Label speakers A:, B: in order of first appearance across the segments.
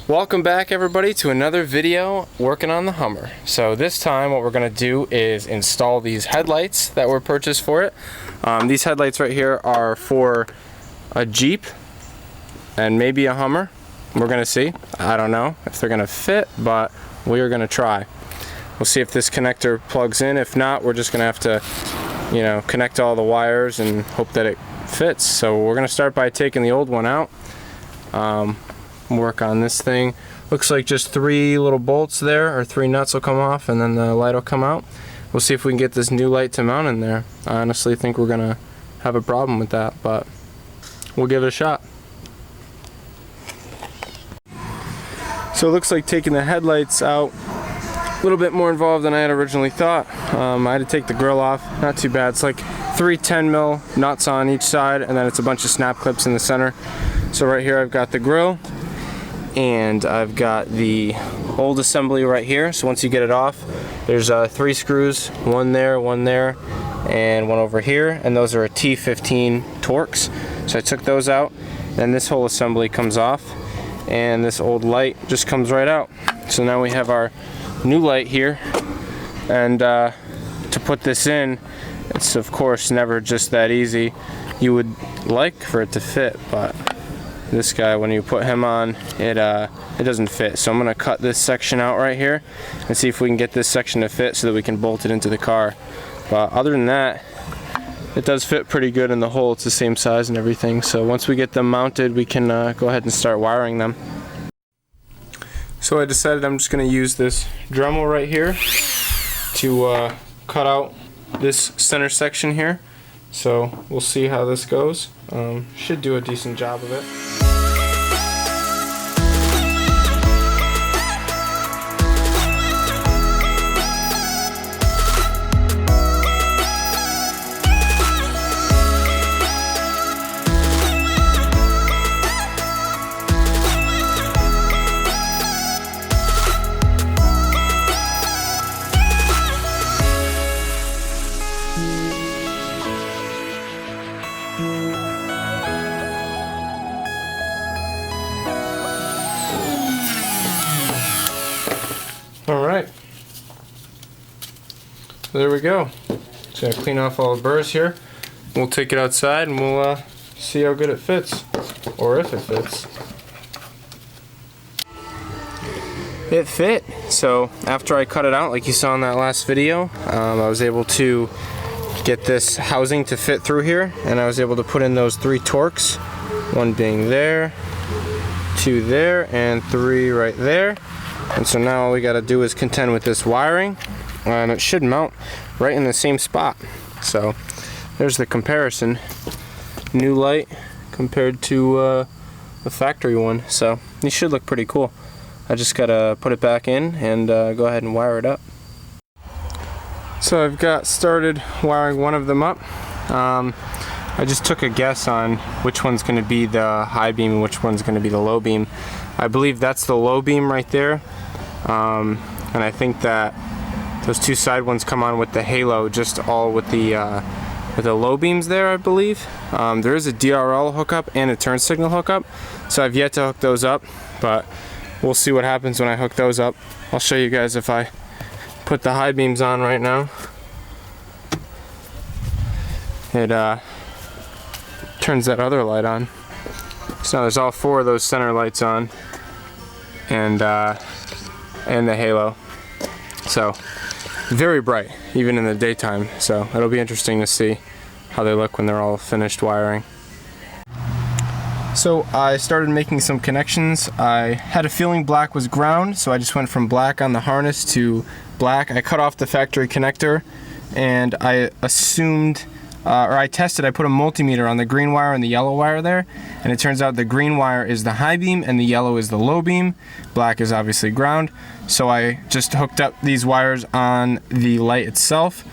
A: Welcome back everybody to another video working on the Hummer. So this time what we're going to do is install these headlights that were purchased for it. These headlights right here are for a Jeep and maybe a Hummer. We're going to see. I don't know if they're going to fit, but we are going to try. We'll see if this connector plugs in. If not, we're just going to have to, connect all the wires and hope that it fits. So we're going to start by taking the old one out. Work on this thing. Looks like just 3 little bolts there, or 3 nuts will come off and then the light will come out. We'll see if we can get this new light to mount in there. I honestly think we're gonna have a problem with that, but we'll give it a shot. So it looks like taking the headlights out a little bit more involved than I had originally thought. I had to take the grill off. Not too bad. It's like 3 10mm nuts on each side, and then it's a bunch of snap clips in the center. So right here I've got the grill, and I've got the old assembly right here. So once you get it off, there's 3 screws, one there, and one over here, and those are a T15 Torx. So I took those out, and this whole assembly comes off, and this old light just comes right out. So now we have our new light here, and to put this in, it's of course never just that easy. You would like for it to fit, but this guy, when you put him on, it doesn't fit. So I'm gonna cut this section out right here and see if we can get this section to fit so that we can bolt it into the car. But other than that, it does fit pretty good in the hole. It's the same size and everything. So once we get them mounted, we can go ahead and start wiring them. So I decided I'm just gonna use this Dremel right here to cut out this center section here. So we'll see how this goes. Should do a decent job of it. Alright, there we go. Just gonna clean off all the burrs here. We'll take it outside and we'll see how good it fits, or if it fits. It fit. So after I cut it out, like you saw in that last video, I was able to get this housing to fit through here, and I was able to put in those 3 Torx, one being there, 2 there, and 3 right there. And so now all we got to do is contend with this wiring, and it should mount right in the same spot. So there's the comparison. New light compared to the factory one. So these should look pretty cool. I just got to put it back in and go ahead and wire it up. So I've got started wiring one of them up. I just took a guess on which one's going to be the high beam and which one's going to be the low beam. I believe that's the low beam right there, and I think that those 2 side ones come on with the halo, just all with the low beams there, I believe. There is a DRL hookup and a turn signal hookup, so I've yet to hook those up, but we'll see what happens when I hook those up. I'll show you guys if I put the high beams on right now. It turns that other light on. So now there's all 4 of those center lights on, and the halo. So very bright, even in the daytime. So it'll be interesting to see how they look when they're all finished wiring. So I started making some connections. I had a feeling black was ground, so I just went from black on the harness to black. I cut off the factory connector, and I assumed I tested, I put a multimeter on the green wire and the yellow wire there, and it turns out the green wire is the high beam and the yellow is the low beam. Black is obviously ground, so I just hooked up these wires on the light itself.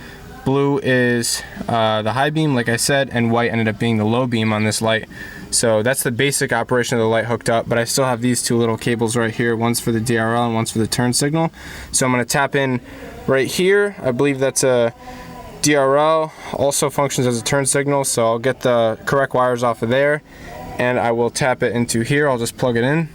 A: Blue is the high beam, like I said, and white ended up being the low beam on this light. So that's the basic operation of the light hooked up, but I still have these 2 little cables right here. One's for the DRL and one's for the turn signal. So I'm going to tap in right here. I believe that's a DRL, also functions as a turn signal, so I'll get the correct wires off of there and I will tap it into here. I'll just plug it in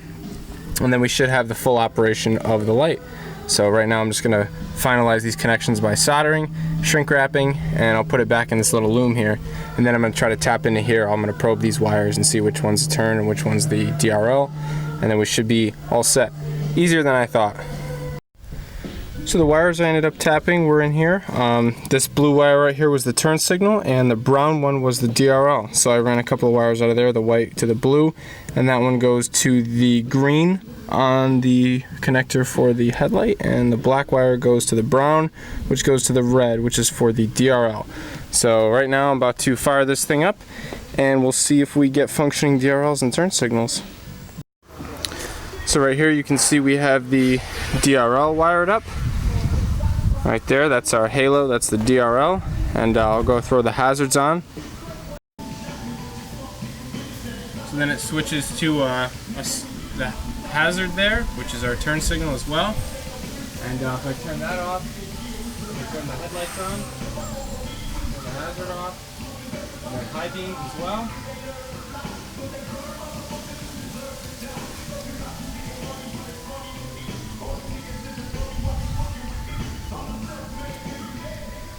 A: and then we should have the full operation of the light. So right now I'm just gonna finalize these connections by soldering, shrink wrapping, and I'll put it back in this little loom here. And then I'm gonna try to tap into here. I'm gonna probe these wires and see which one's the turn and which one's the DRL. And then we should be all set. Easier than I thought. So the wires I ended up tapping were in here. This blue wire right here was the turn signal, and the brown one was the DRL. So I ran a couple of wires out of there, the white to the blue, and that one goes to the green on the connector for the headlight, and the black wire goes to the brown, which goes to the red, which is for the DRL. So right now I'm about to fire this thing up, and we'll see if we get functioning DRLs and turn signals. So right here you can see we have the DRL wired up. Right there, that's our halo, that's the DRL, and I'll go throw the hazards on. So then it switches to the hazard there, which is our turn signal as well. And if I turn that off, I turn the headlights on, turn the hazard off, and then high beams as well.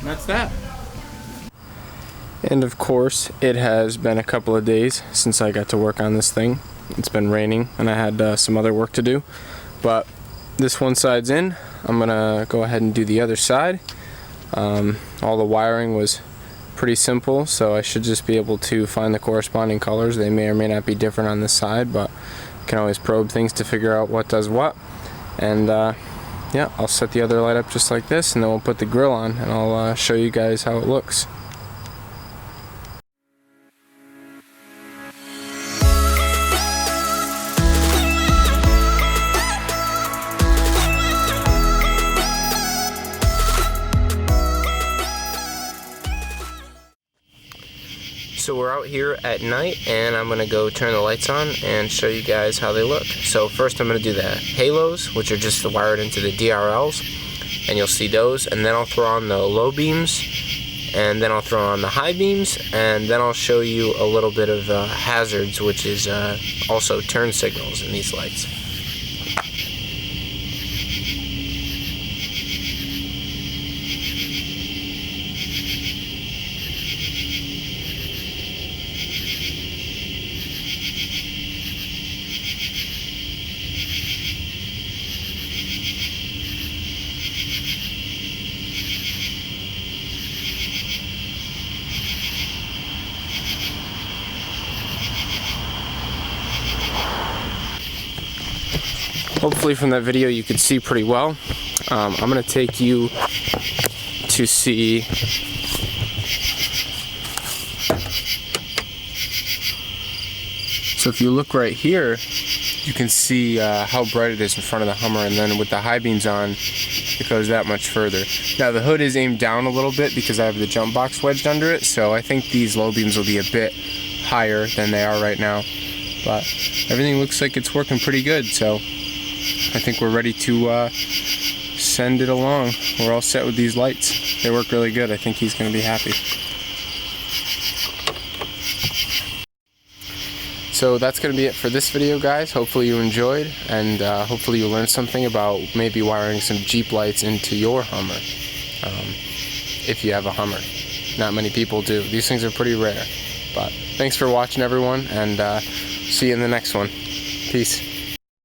A: And that's that. And of course, it has been a couple of days since I got to work on this thing. It's been raining and I had some other work to do, but this one side's in. I'm gonna go ahead and do the other side. All the wiring was pretty simple, so I should just be able to find the corresponding colors. They may or may not be different on this side, but you can always probe things to figure out what does what. And yeah, I'll set the other light up just like this, and then we'll put the grill on, and I'll show you guys how it looks. So we're out here at night, and I'm gonna go turn the lights on and show you guys how they look. So first I'm gonna do the halos, which are just wired into the DRLs, and you'll see those, and then I'll throw on the low beams, and then I'll throw on the high beams, and then I'll show you a little bit of hazards, which is also turn signals in these lights. Hopefully from that video you could see pretty well. I'm going to take you to see so if you look right here, you can see how bright it is in front of the Hummer, and then with the high beams on it goes that much further. Now the hood is aimed down a little bit because I have the jump box wedged under it, so I think these low beams will be a bit higher than they are right now, but everything looks like it's working pretty good, so I think we're ready to send it along. We're all set with these lights. They work really good. I think he's going to be happy. So that's going to be it for this video, guys. Hopefully you enjoyed, and hopefully you learned something about maybe wiring some Jeep lights into your Hummer, if you have a Hummer. Not many people do. These things are pretty rare. But thanks for watching, everyone, and see you in the next one. Peace.